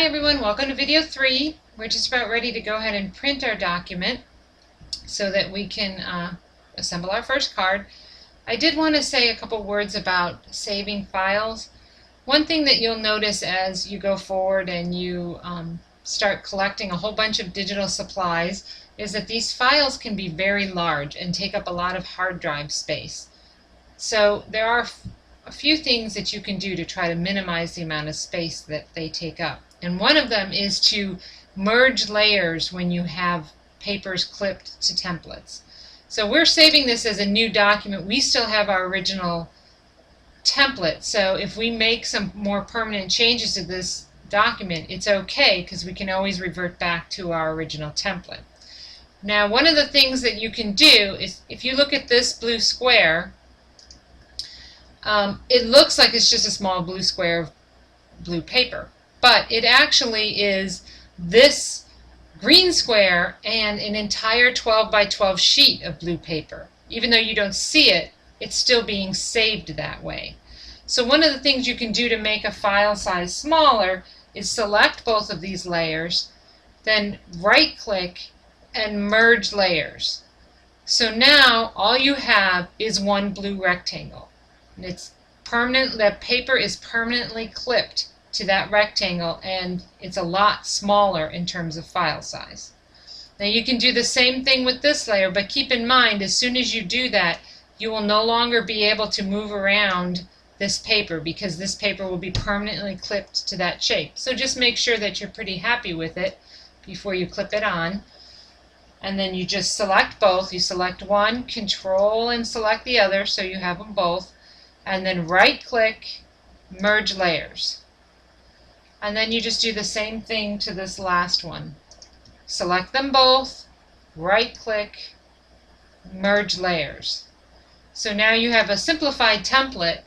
Hi everyone, welcome to video 3. We're just about ready to go ahead and print our document so that we can assemble our first card. I did want to say a couple words about saving files. One thing that you'll notice as you go forward and you start collecting a whole bunch of digital supplies is that these files can be very large and take up a lot of hard drive space. So there are a few things that you can do to try to minimize the amount of space that they take up. And one of them is to merge layers when you have papers clipped to templates. So we're saving this as a new document. We still have our original template. So if we make some more permanent changes to this document, it's okay because we can always revert back to our original template. Now, one of the things that you can do is if you look at this blue square, it looks like it's just a small blue square of blue paper, but it actually is this green square and an entire 12 by 12 sheet of blue paper. Even though you don't see it, it's still being saved that way. So one of the things you can do to make a file size smaller is select both of these layers, then right click and merge layers. So now all you have is one blue rectangle. And it's permanent. The paper is permanently clipped to that rectangle, and it's a lot smaller in terms of file size. Now you can do the same thing with this layer, but keep in mind as soon as you do that, you will no longer be able to move around this paper because this paper will be permanently clipped to that shape. So just make sure that you're pretty happy with it before you clip it on. And then you just select both. You select one, control and select the other so you have them both. And then right click, merge layers. And then you just do the same thing to this last one. Select them both, right click, merge layers. So now you have a simplified template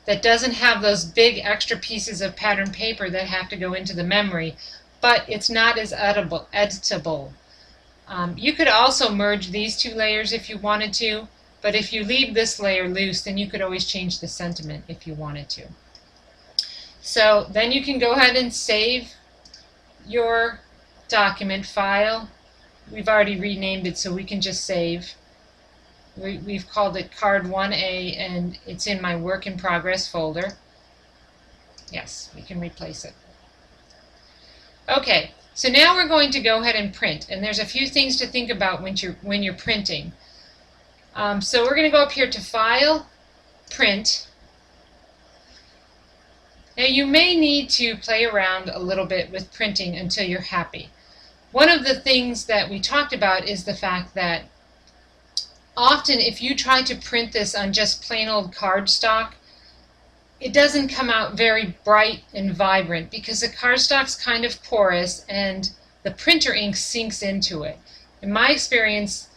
that doesn't have those big extra pieces of pattern paper that have to go into the memory, but it's not as editable. You could also merge these two layers if you wanted to. But if you leave this layer loose, then you could always change the sentiment if you wanted to. So then you can go ahead and save your document file. We've already renamed it, so we can just save. We've called it Card 1A, and it's in my Work in Progress folder. Yes, we can replace it. Okay, so now we're going to go ahead and print. And there's a few things to think about when you're printing. So we're going to go up here to File, Print. Now you may need to play around a little bit with printing until you're happy. One of the things that we talked about is the fact that often if you try to print this on just plain old cardstock, it doesn't come out very bright and vibrant because the cardstock's kind of porous and the printer ink sinks into it. In my experience,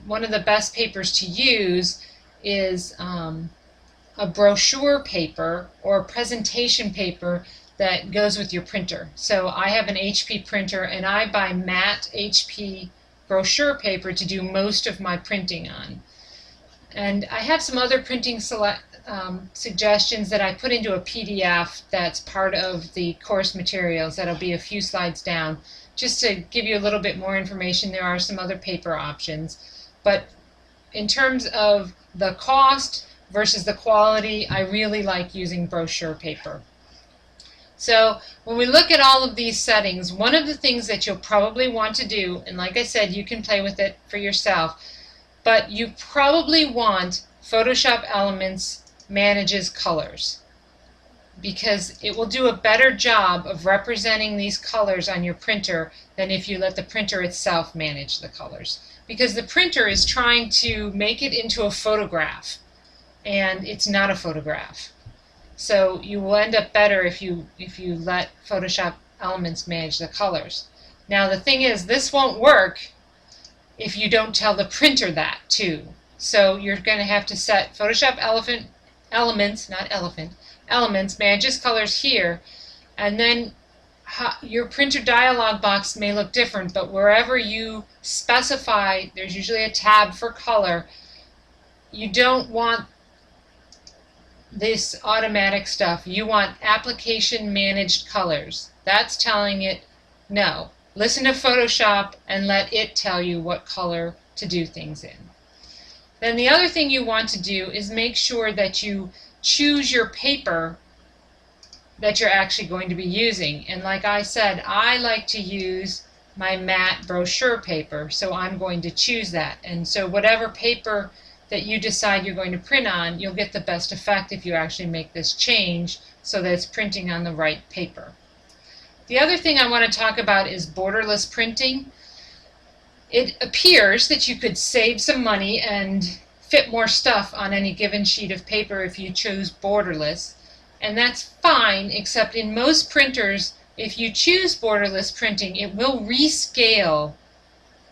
one of the best papers to use is a brochure paper or a presentation paper that goes with your printer. So I have an HP printer and I buy matte HP brochure paper to do most of my printing on. And I have some other printing suggestions that I put into a PDF that's part of the course materials. That'll be a few slides down. Just to give you a little bit more information, there are some other paper options. But in terms of the cost versus the quality, I really like using brochure paper. So when we look at all of these settings, one of the things that you'll probably want to do, and like I said, you can play with it for yourself, but you probably want Photoshop Elements manages colors, because it will do a better job of representing these colors on your printer than if you let the printer itself manage the colors. Because the printer is trying to make it into a photograph, and it's not a photograph. So you will end up better if you let Photoshop Elements manage the colors. Now the thing is, this won't work if you don't tell the printer that too. So you're going to have to set Photoshop Elements manages colors here, and then your printer dialog box may look different, but wherever you specify, there's usually a tab for color. You don't want this automatic stuff. You want application managed colors. That's telling it no. Listen to Photoshop and let it tell you what color to do things in. Then the other thing you want to do is make sure that you choose your paper that you're actually going to be using. And like I said, I like to use my matte brochure paper, so I'm going to choose that. And so whatever paper that you decide you're going to print on, you'll get the best effect if you actually make this change so that it's printing on the right paper. The other thing I want to talk about is borderless printing. It appears that you could save some money and fit more stuff on any given sheet of paper if you choose borderless, and that's fine, except in most printers, if you choose borderless printing, it will rescale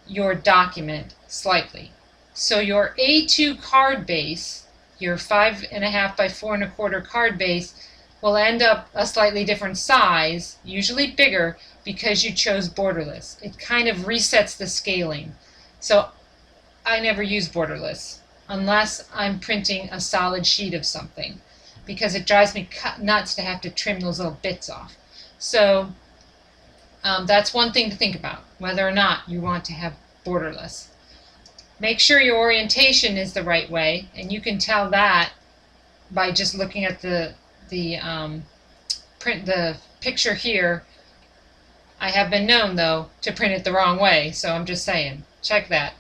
your document slightly. So your A2 card base, your 5.5 by 4.25 card base, will end up a slightly different size, usually bigger, because you chose borderless. It kind of resets the scaling. So I never use borderless unless I'm printing a solid sheet of something, because it drives me nuts to have to trim those little bits off. So that's one thing to think about, whether or not you want to have borderless. Make sure your orientation is the right way, and you can tell that by just looking at the picture here. I have been known, though, to print it the wrong way, so I'm just saying, check that.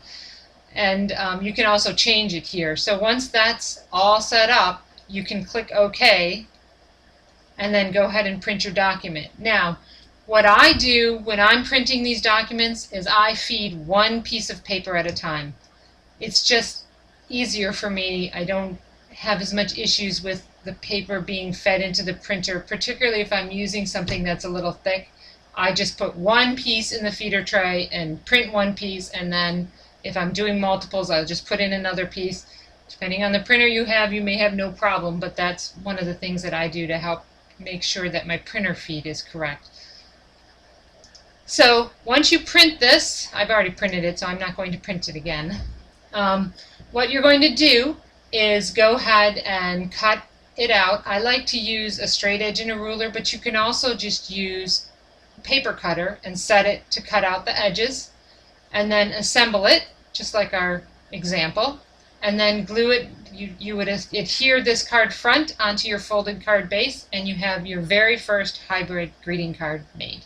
And you can also change it here. So once that's all set up, you can click OK, and then go ahead and print your document. Now, what I do when I'm printing these documents is I feed one piece of paper at a time. It's just easier for me. I don't have as much issues with the paper being fed into the printer, particularly if I'm using something that's a little thick. I just put one piece in the feeder tray and print one piece, and then if I'm doing multiples, I'll just put in another piece. Depending on the printer you have, you may have no problem, but that's one of the things that I do to help make sure that my printer feed is correct. So once you print this, I've already printed it, so I'm not going to print it again. What you're going to do is go ahead and cut it out. I like to use a straight edge and a ruler, but you can also just use a paper cutter and set it to cut out the edges, and then assemble it just like our example, and then glue it. You would adhere this card front onto your folded card base, and you have your very first hybrid greeting card made.